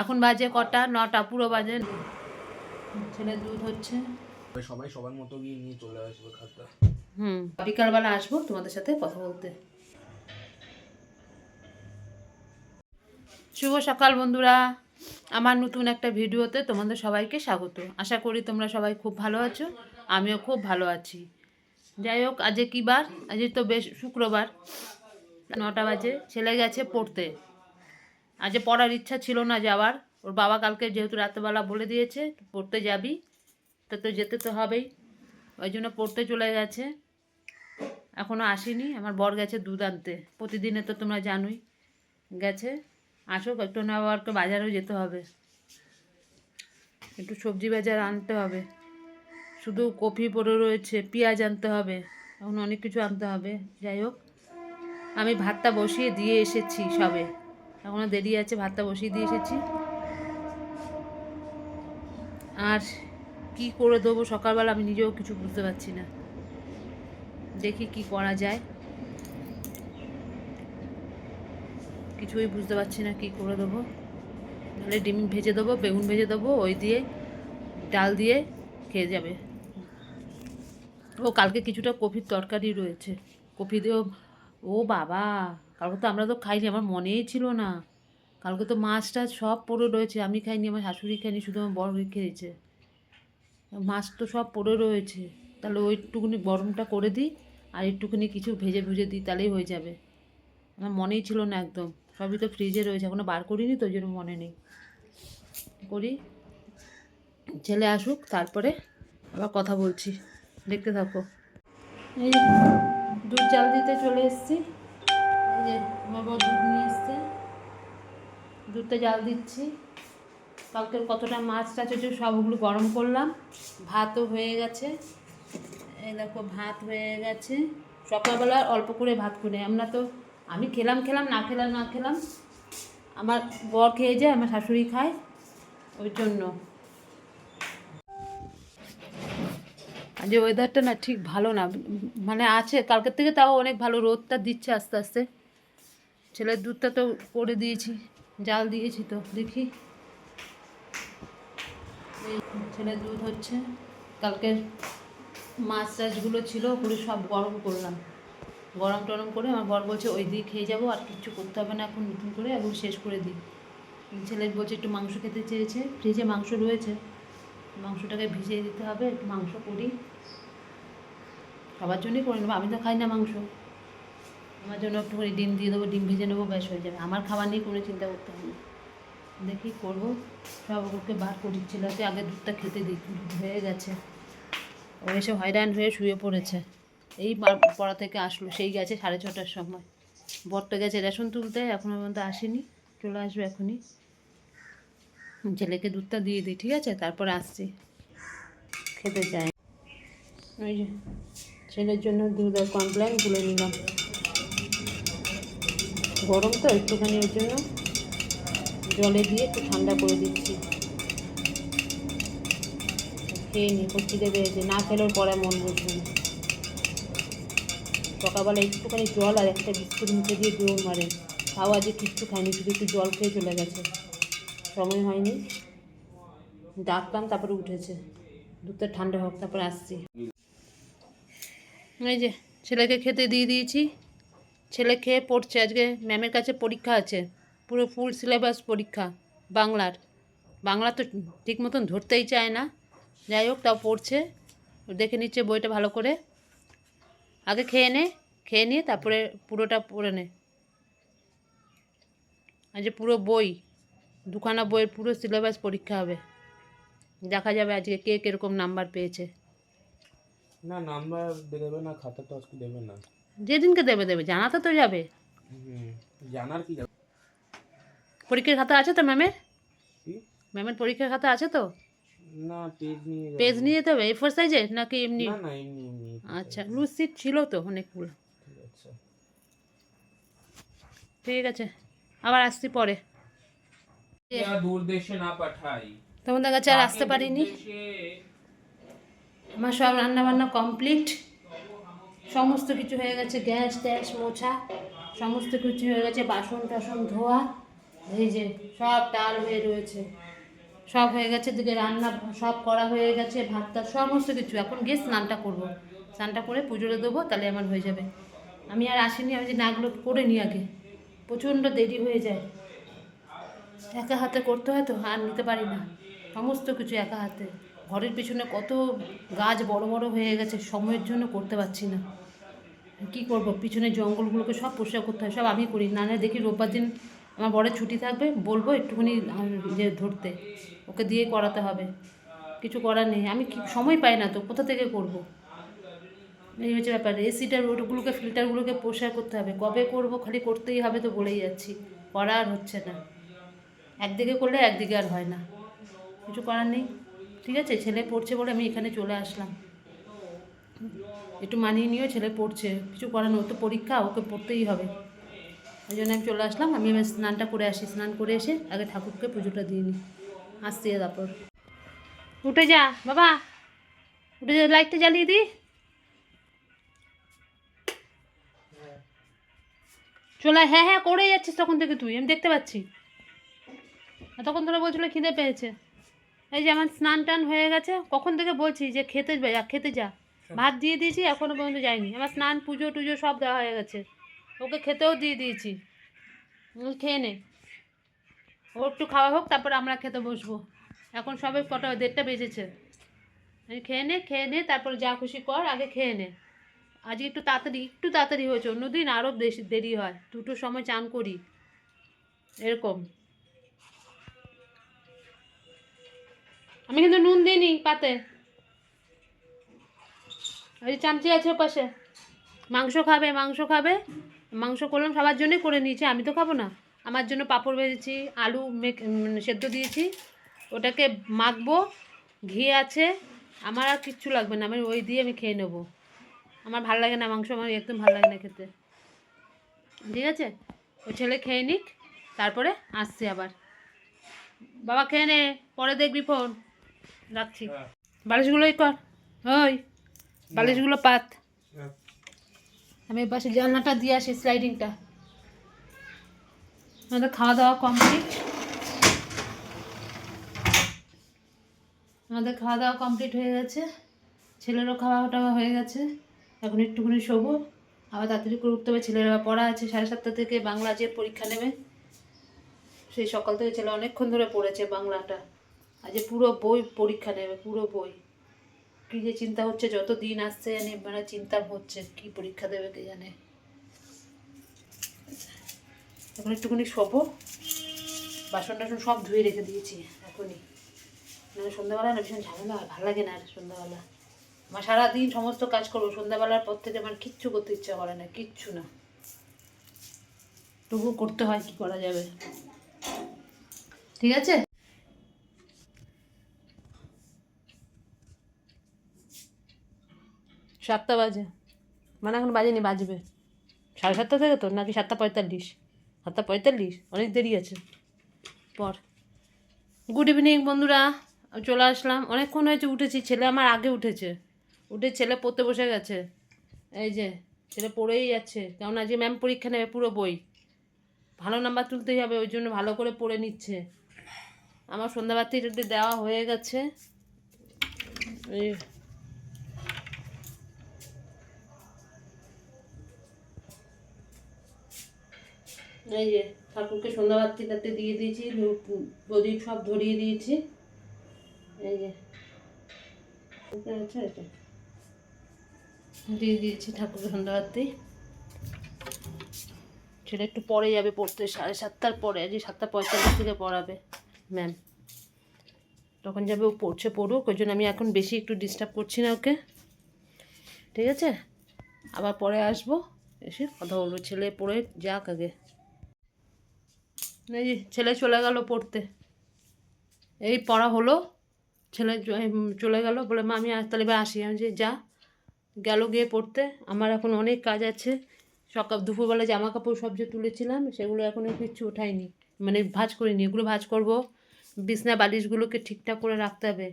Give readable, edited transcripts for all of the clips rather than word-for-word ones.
এখন বাজে কটা? 9টা পুরো বাজে। ছেলের দুধ হচ্ছে। সবাই সবার মতো গিয়ে নিয়ে চলে আসবে খাতা। বিকালবেলা আসবো তোমাদের সাথে কথা বলতে। শুভ সকাল বন্ধুরা, আমার নতুন একটা ভিডিওতে তোমাদের সবাইকে স্বাগত। আশা করি তোমরা সবাই খুব ভালো আছো, আমিও খুব ভালো আছি। যাই হোক, আজকে কী বার? আজকে তো বেশ শুক্রবার। 9টা বাজে। ছেলে গেছে পড়তে। আজকে পড়ার ইচ্ছা ছিল না যাওয়ার। ওর বাবা কালকে যেহেতু রাত্রেবেলা বলে দিয়েছে পড়তে যাবি, তো যেতে তো হবেই, ওই জন্য পড়তে চলে গেছে। এখনও আসেনি। আমার বর গেছে দুধ আনতে, প্রতিদিনে তো তোমরা জানোই। গেছে, আসুক, একটু না আবার বাজারেও যেতে হবে, একটু সবজি বাজার আনতে হবে। শুধু কফি পড়ে রয়েছে, পেঁয়াজ আনতে হবে, এখন অনেক কিছু আনতে হবে। যাই হোক, আমি ভাতটা বসিয়ে দিয়ে এসেছি সবে, এখনও দেরি আছে। ভাতটা বসিয়ে দিয়ে এসেছি। আর কি করে দেবো সকালবেলা আমি নিজেও কিছু বুঝতে পারছি না। দেখি কি করা যায়, কিছুই বুঝতে পারছি না কি করে দেবো। নাহলে ডিম ভেজে দেবো, বেগুন ভেজে দেবো, ওই দিয়ে ডাল দিয়ে খেয়ে যাবে। ও কালকে কিছুটা কপির তরকারি রয়েছে, কপি দিয়েও। ও বাবা, কালকে তো আমরা তো খাইনি, আমার মনেই ছিল না। কালকে তো মাছ টাছ সব পড়ে রয়েছে, আমি খাইনি, আমার শাশুড়ি খাইনি, শুধু আমার বড় খেয়েছে। মাছ তো সব পড়ে রয়েছে, তাহলে ওইটুকুনি গরমটা করে দিই আর একটুখানি কিছু ভেজে ভুজে দিই, তাহলেই হয়ে যাবে। আমার মনেই ছিল না একদম, সবই তো ফ্রিজে রয়েছে, এখনও বার করিনি, তো ওই জন্য মনে নেই। করি, ছেলে আসুক তারপরে আবার কথা বলছি, দেখতে থাকো। এই যে দুধ জাল দিতে চলে এসেছি। এই যে আমার বর দুধ নিয়ে এসছে, দুধটা জাল দিচ্ছি। কালকের কতটা মাছ টাছ হচ্ছে সবগুলো গরম করলাম। ভাতও হয়ে গেছে, এই দেখো ভাত হয়ে গেছে। সকালবেলা অল্প করে ভাত করে আমরা তো, আমি খেলাম না খেলাম, আমার বর খেয়ে যায়, আমার শাশুড়ি খায়, ওই জন্য। আর যে ওয়েদারটা না ঠিক ভালো না, মানে আছে কালকের থেকে তাও অনেক ভালো, রোদটা দিচ্ছে আস্তে আস্তে। ছেলের দুধটা তো করে দিয়েছি, জাল দিয়েছি, তো দেখি। ছেলের দুধ হচ্ছে। কালকের মাছ টাছগুলো ছিল, ওগুলো সব গরম করলাম, গরম টরম করে আমার বর বলছে ওই দিয়ে খেয়ে যাবো, আর কিচ্ছু করতে হবে না এখন, নতুন করে এখন শেষ করে দিই। ছেলে বলছে একটু মাংস খেতে চেয়েছে, ফ্রিজে মাংস রয়েছে, মাংসটাকে ভিজিয়ে দিতে হবে, একটু মাংস করি, সবার জন্যই করে নেবো, আমি তো খাই না মাংস। আমার জন্য একটুখানি ডিম দিয়ে দেবো, ডিম ভেজে নেবো, ব্যাস হয়ে যাবে। আমার খাবার নিয়ে কোনো চিন্তা করতে হবে না। দেখি করবো, সব ওকে বার করি। ছেলেকে আগে দুধটা খেতে দিই, দুধ হয়ে গেছে। ও এসে হয়রান হয়ে শুয়ে পড়েছে, এই পড়া থেকে আসলো, সেই গেছে 6:30টার সময়। বরটা গেছে রেশন তুলতে, এখনও পর্যন্ত আসেনি, চলে আসবে এখনই। ছেলেকে দুধটা দিয়ে দিই, ঠিক আছে, তারপরে আসছি, খেতে চাই। ওই যে ছেলের জন্য দুধ আর কমপ্লেন তুলে নিলাম, গরম তো একটুখানি, ওই জন্য জলে দিয়ে একটু ঠান্ডা করে দিচ্ছি। খেয়ে নিই, খিদে পেয়েছে, না খেলেও পরে মন বসবে না। সকালবেলা একটুখানি জল আর একটা বিস্কুট মুখে দিয়ে দৌড় মারে, তাও আজকে কিচ্ছু খায়নি, শুধু একটু জল খেয়ে চলে গেছে, সময় হয়নি। ডাকলাম তারপরে উঠেছে, দুধটা ঠান্ডা হোক তারপরে আসছি। এই যে ছেলেকে খেতে দিয়ে দিয়েছি, ছেলে খেয়ে পড়ছে। আজকে ম্যামের কাছে পরীক্ষা আছে, পুরো ফুল সিলেবাস পরীক্ষা বাংলার। বাংলা তো ঠিক মতন ধরতেই চায় না, যাই হোক তাও পড়ছে, দেখে নিচ্ছে বইটা ভালো করে। আগে খেয়ে নে, খেয়ে নিয়ে তারপরে পুরোটা পড়ে নে। আজ পুরো বই, 2খানা বইয়ের পুরো সিলেবাস পরীক্ষা হবে, দেখা যাবে আজকে কে কীরকম নাম্বার পেয়েছে। না নাম্বার দেবে না, খাতা তো আজকে দেবে না। যেদিনকে দেবে, জানাতে তো যাবে। জানার কি যাবে। পরীক্ষার খাতা আছে তো ম্যামের? কি? ম্যামের পরীক্ষার খাতা আছে তো? না, পেজ নিয়ে যাব। পেজ নিয়ে যেতে হবে, A4 সাইজে নাকি এমনি? না না, এমনি এমনি। আচ্ছা, লুজ সিট ছিল তো অনেকগুলো। ঠিক আছে, ঠিক আছে, আবার আসছি পরে। দূর দেশে না পাঠাই, তোমাদের কাছে আর আসতে পারিনি। আমার সব রান্নাবান্না কমপ্লিট, সমস্ত কিছু হয়ে গেছে, গ্যাস ট্যাস মোছা সমস্ত কিছু হয়ে গেছে, বাসন টাসন ধোয়া এই যে সব ডাল হয়ে রয়েছে, সব হয়ে গেছে, দিকে রান্না সব করা হয়ে গেছে, ভাতটা সমস্ত কিছু। এখন গিয়ে স্নানটা করব, স্নানটা করে পুজোটা দেবো, তাহলে আমার হয়ে যাবে। আমি আর আসিনি, আমি যে নাগুলো করে নিই আগে, প্রচণ্ড দেরি হয়ে যায়, একা হাতে করতে হয় তো, আর নিতে পারি না সমস্ত কিছু একা হাতে। ঘরের পিছনে কত গাছ বড় বড় হয়ে গেছে, সময়ের জন্য করতে পারছি না। কী করব, পিছনে জঙ্গলগুলোকে সব পরিষ্কার করতে হয়, সব আমি করি। না না দেখি রোববার দিন আমার বড় ছুটি থাকবে, বলবো একটুখানি যে ধরতে, ওকে দিয়ে করাতে হবে, কিছু করার নেই। আমি কি সময় পাই না তো, কোথা থেকে করব? এই হচ্ছে ব্যাপার। এসিটার রোডগুলোকে, ফিল্টারগুলোকে পরিষ্কার করতে হবে, কবে করব, খালি করতেই হবে তো বলেই যাচ্ছি, করা আর হচ্ছে না। একদিকে করলে একদিকে আর হয় না, কিছু করার নেই। ঠিক আছে, ছেলে পড়ছে বলে আমি এখানে চলে আসলাম, একটু মানিয়ে নিয়েও, ছেলে পড়ছে, কিছু করার নেই, ওর তো পরীক্ষা, ওকে পড়তেই হবে। ওই জন্য আমি চলে আসলাম। আমি এবার স্নানটা করে আসি, স্নান করে এসে আগে ঠাকুরকে পুজোটা দিয়ে নিই, আসছি তারপর। উঠে যা বাবা, উঠে যা, লাইটটা জ্বালিয়ে দিই। চলে, হ্যাঁ হ্যাঁ করে যাচ্ছিস তখন থেকে তুই, আমি দেখতে পাচ্ছি, তখন ধরে বলছিল খিদে পেয়েছে। এই যে আমার স্নান টান হয়ে গেছে, কখন থেকে বলছি যে খেতে যা, খেতে যা, ভাত দিয়ে দিয়েছি, এখনও পর্যন্ত যায়নি। আমার স্নান পুজো টুজো সব দেওয়া হয়ে গেছে, ওকে খেতেও দিয়ে দিয়েছি, খেয়ে নে, ও একটু খাওয়া হোক, তারপর আমরা খেতে বসবো। এখন সবে কটা, 1:30 বেজেছে। খেয়ে নে, খেয়ে নে, তারপর যা খুশি কর, আগে খেয়ে নে। আজকে একটু তাড়াতাড়ি হয়েছে, অন্যদিন আরও বেশি দেরি হয়, 2টোর সময় চান করি, এরকম। আমি কিন্তু নুন দিইনি পাতে, ওই চামচি আছে পাশে। মাংস খাবে, মাংস খাবে, মাংস করলাম সবার জন্যই করে নিয়েছি, আমি তো খাবো না। আমার জন্য পাঁপড় ভেজেছি, আলু সেদ্ধ দিয়েছি, ওটাকে মাখবো, ঘি আছে, আমার আর কিচ্ছু লাগবে না, আমি ওই দিয়ে আমি খেয়ে নেবো। আমার ভালো লাগে না মাংস, আমার একদম ভালো লাগে না খেতে। ঠিক আছে, ওই ছেলে খেয়ে নিক, তারপরে আসছি আবার। বাবা খেয়ে নে, পরে দেখবি ফোন, রাখছি। বালিশগুলোই কর, ওই বালিশগুলো পাত। আমি এর পাশে জানলাটা দিয়ে আসি, স্লাইডিংটা। আমাদের খাওয়া দাওয়া কমপ্লিট, হয়ে গেছে, ছেলেরও খাওয়া টাওয়া হয়ে গেছে। এখন একটুখানি শোবো, আবার তাড়াতাড়ি করে উঠতে হবে, ছেলের আবার পড়া আছে 7:30 থেকে, বাংলা যে পরীক্ষা নেবে, সেই সকাল থেকে ছেলে অনেকক্ষণ ধরে পড়েছে বাংলাটা, আজ পুরো বই পরীক্ষা নেবে, পুরো বই। কী যে চিন্তা হচ্ছে, যত দিন আসছে জানি, মানে চিন্তা হচ্ছে কী পরীক্ষা দেবে কে জানে। এখন একটুখানি শোবো, বাসন টাসন সব ধুয়ে রেখে দিয়েছি এখনই, মানে সন্ধ্যাবেলা না ভীষণ ঝামেলা, ভালো লাগে না আর সন্ধ্যাবেলা। আমার সারাদিন সমস্ত কাজ করবো, সন্ধ্যাবেলার পর থেকে আমার কিচ্ছু করতে ইচ্ছা করে না, কিচ্ছু না, তবুও করতে হয়, কি করা যাবে। ঠিক আছে, 7টা বাজে, মানে এখন বাজেনি, বাজবে 7:30 থেকে, তো নাকি 7:45? 7:45, অনেক দেরি আছে পর। গুড ইভিনিং বন্ধুরা, চলে আসলাম, অনেকক্ষণ হয়েছে উঠেছি, ছেলে আমার আগে উঠেছে, উঠে ছেলে পড়তে বসে গেছে। এই যে ছেলে পড়েই যাচ্ছে, কারণ আজকে ম্যাম পরীক্ষা নেবে, পুরো বই, ভালো নাম্বার তুলতেই হবে, ওই জন্য ভালো করে পড়ে নিচ্ছে। আমার সন্ধ্যাবাতি যদি দেওয়া হয়ে গেছে, এই এই যে ঠাকুরকে সন্ধ্যাবাতি তাতে দিয়ে দিয়েছি, প্রদীপ সব ধরিয়ে দিয়েছি, এই যে আচ্ছা, এটা দিয়ে দিয়েছি ঠাকুরকে সন্ধ্যাবাতি। ছেলে একটু পরে যাবে পড়তে, 7:30 পরে, আজকে 7:45 থেকে পড়াবে ম্যাম, তখন যাবে, ও পড়ছে, পড়ুক, ওই জন্য আমি এখন বেশি একটু ডিস্টার্ব করছি না ওকে। ঠিক আছে, আবার পরে আসবো, এসে কথা বলবো, ছেলে পড়ে যাক আগে। এই যে ছেলে চলে গেল পড়তে, এই পড়া হলো, ছেলে চলে গেল, বলে মা আমি তাহলে এবার আসি। আমি যে যা, গেল গিয়ে পড়তে। আমার এখন অনেক কাজ আছে, সকাল দুপুরবেলা জামা কাপড় সব যে তুলেছিলাম, সেগুলো এখনও কিচ্ছু ওঠাইনি, মানে ভাঁজ করিনি, এগুলো ভাঁজ করবো, বিছনা বালিশগুলোকে ঠিকঠাক করে রাখতে হবে।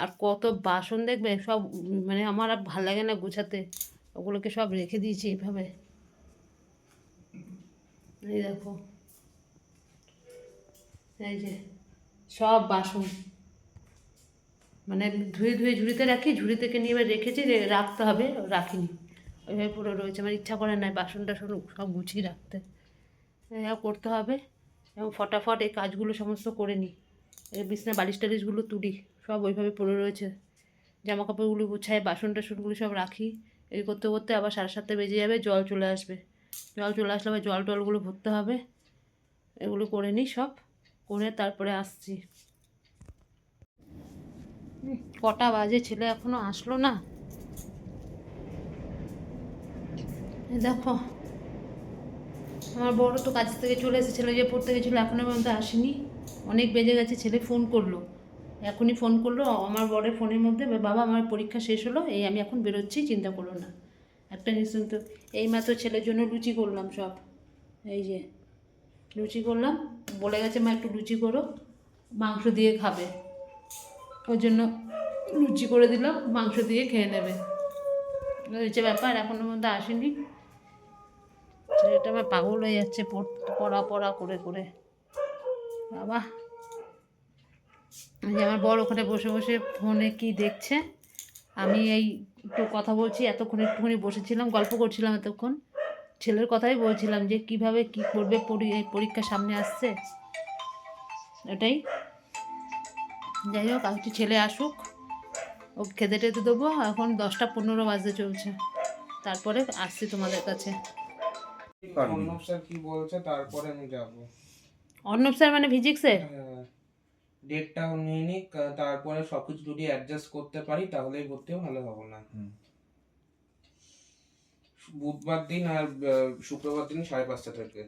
আর কত বাসন দেখবে সব, মানে আমার আর ভালো লাগে না গোছাতে, ওগুলোকে সব রেখে দিয়েছি এইভাবে। এই দেখো, এই যে সব বাসন মানে ধুয়ে ধুয়ে ঝুড়িতে রাখি, ঝুড়ি থেকে নিয়ে এবার রেখেছি, রাখতে হবে, রাখিনি ওইভাবে পুরো রয়েছে। আমার ইচ্ছা করে না বাসন টাসন সব গুছিয়ে রাখতে, করতে হবে এবং ফটাফট এই কাজগুলো সমস্ত করে নিই। এই বিছনা বালিশ টালিশগুলো তুলি, সব ওইভাবে পড়ে রয়েছে। জামা কাপড়গুলো গুছাই, বাসন টাসনগুলো সব রাখি। এই করতে করতে আবার 7:30 বেজে যাবে, জল চলে আসবে। জল চলে আসলে আবার জল টলগুলো ভরতে হবে। এগুলো করে নিই, সব করে তারপরে আসছি। কটা বাজে, ছেলে এখনো আসলো না। দেখো আমার বড় তো কাজ থেকে চলে এসেছে, ছেলে যে পড়তে গেছিলো এখনো পর্যন্ত আসেনি। অনেক বেজে গেছে, ছেলে ফোন করলো, এখনই ফোন করলো আমার বড়ের ফোনের মধ্যে, বাবা আমার পরীক্ষা শেষ হলো, এই আমি এখন বেরোচ্ছি, চিন্তা করো না। একটা জিনিস তো এই মাত্র ছেলের জন্য লুচি করলাম সব, এই যে লুচি করলাম, বলে গেছে মা একটু লুচি করো, মাংস দিয়ে খাবে, ওই জন্য লুচি করে দিলাম, মাংস দিয়ে খেয়ে নেবে। হয়েছে ব্যাপার, এখনো পর্যন্ত আসেনি। ছেলেটা আমার পাগল হয়ে যাচ্ছে পড়া করে করে। বাবা আমার বড় ওখানে বসে বসে ফোনে কি দেখছে, আমি এই একটু কথা বলছি, এতক্ষণ একটুখানি বসেছিলাম, গল্প করছিলাম এতক্ষণ, ছেলের কথাই বলছিলাম যে কিভাবে কি করবে, পরীক্ষা সামনে আসছে, এটাই। যাই হোক একটু ছেলে আসুক, ও খেতে টেতে দেবো। এখন 10:15 বাজতে চলছে, তারপরে আসছি তোমাদের কাছে। অর্ণব স্যার কি বলছে তারপরে আমি যাব। অর্ণব স্যার মানে ফিজিক্সের? ডেটটাও নিয়ে নিক, তারপরে সবকিছু যদি অ্যাডজাস্ট করতে পারি তাহলেই ভর্তিও ভালো হবে না। বুধবার দিন আর শুক্রবার দিন 5:30 থেকে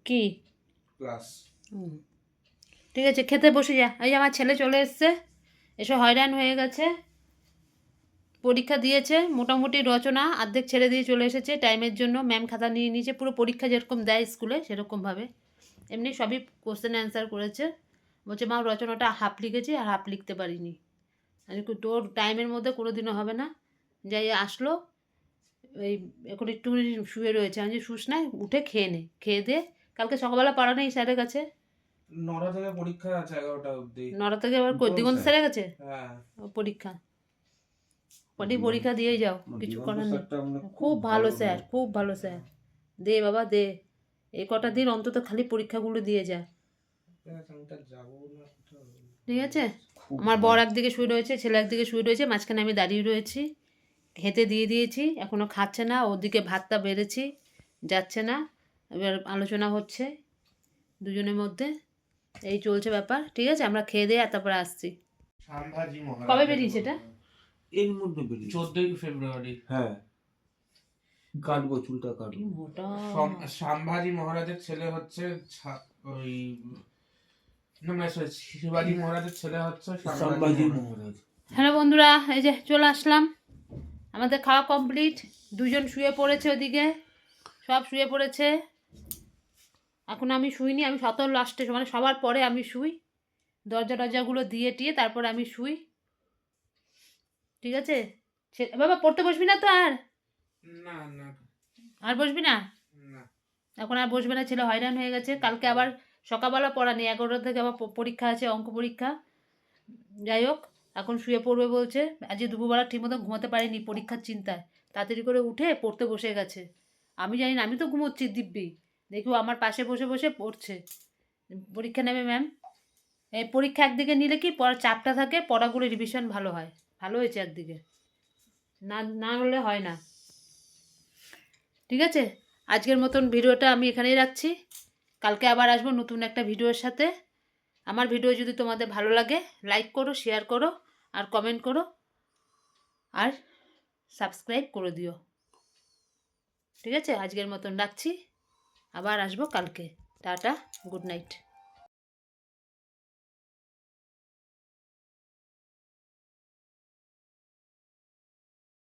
কি ক্লাস। ঠিক আছে, খেতে বসে যা। এই যে আমার ছেলে চলে এসছে, এসব হয়রান হয়ে গেছে, পরীক্ষা দিয়েছে মোটামুটি, রচনা অর্ধেক ছেড়ে দিয়ে চলে এসেছে টাইমের জন্য, ম্যাম খাতা নিয়ে নিয়েছে, পুরো পরীক্ষা যেরকম দেয় স্কুলে সেরকমভাবে, এমনি সবই কোশ্চেন অ্যান্সার করেছে। বলছে মা রচনাটা হাফ লিখেছি আর হাফ লিখতে পারিনি। আমি তোর টাইমের মধ্যে কোনো দিনও হবে না। যাই আসলো, এই এখন একটুখানি শুয়ে রয়েছে, আমি যে শুস নাই, উঠে খেয়ে নে, খেয়ে দে। কালকে সকালবেলা পড়া নেই স্যারের কাছে, 9টা থেকে পরীক্ষা আছে 11টা অবধি। 9টা থেকে আবার দিগন্ত স্যারের কাছে হ্যাঁ পরীক্ষা, পরীক্ষা দিয়েই যাও, কিছু করার নেই। খুব ভালো স্যার, খুব ভালো স্যার, দে বাবা দে, এই কটা দিন অন্তত খালি পরীক্ষাগুলো দিয়ে যা, ঠিক আছে। আমার বর একদিকে শুয়ে রয়েছে, ছেলে একদিকে শুয়ে রয়েছে, মাঝখানে আমি দাঁড়িয়ে রয়েছি, খেতে দিয়ে দিয়েছি, এখনও খাচ্ছে না, ওদিকে ভাতটা বেড়েছি, যাচ্ছে না, এবার আলোচনা হচ্ছে দুজনের মধ্যে, এই চলছে ব্যাপার, ঠিক আছে। আমরা খেয়ে দিয়ে তারপরে আসছি। কবে বেরিয়েছে এটা? এর মধ্যে বেরিয়ে 14ই ফেব্রুয়ারি। হ্যাঁ, কাটবো চুলটা কাটবো। মোটা সম্ভাজি মহারাজের ছেলে হচ্ছে ওই না মানে শিবাজি মহারাজের ছেলে হচ্ছে সম্ভাজি মহারাজ। হ্যালো বন্ধুরা, এই যে চলে আসলাম, আমাদের খাওয়া কমপ্লিট, দুজন শুয়ে পড়েছে ওদিকে, সব শুয়ে পড়েছে, এখন আমি শুইনি, আমি সতর লাস্টে মানে সবার পরে আমি শুই, দরজাগুলো দিয়ে টিয়ে তারপর আমি শুই, ঠিক আছে। বাবা পড়তে বসবি না তো আর? না না আর বসবি না না এখন, আর বসবে না, ছেলে হয়রান হয়ে গেছে, কালকে আবার সকালবেলা পড়া নেই, 11টা থেকে আবার পরীক্ষা আছে, অঙ্ক পরীক্ষা। যাই হোক এখন শুয়ে পড়বে বলছে, আজকে দুপুরবেলা ঠিকমতো ঘুমাতে পারিনি পরীক্ষার চিন্তায়, তাড়াতাড়ি করে উঠে পড়তে বসে গেছে। আমি জানি না, আমি তো ঘুমোচ্ছি দিব্যি, দেখি আমার পাশে বসে বসে পড়ছে। পরীক্ষা নেবে ম্যাম, এই পরীক্ষা একদিকে নিলে কি পড়ার চাপটা থাকে, পড়াগুলো রিভিশন ভালো হয়, ভালো হয়েছে একদিকে, না না হলে হয় না, ঠিক আছে। আজকের মতন ভিডিওটা আমি এখানেই রাখছি, কালকে আবার আসবো নতুন একটা ভিডিওর সাথে। আমার ভিডিও যদি তোমাদের ভালো লাগে লাইক করো, শেয়ার করো, আর কমেন্ট করো, আর সাবস্ক্রাইব করে দিও, ঠিক আছে। আজকের মতন রাখছি, আবার আসবো কালকে। Tata, good night.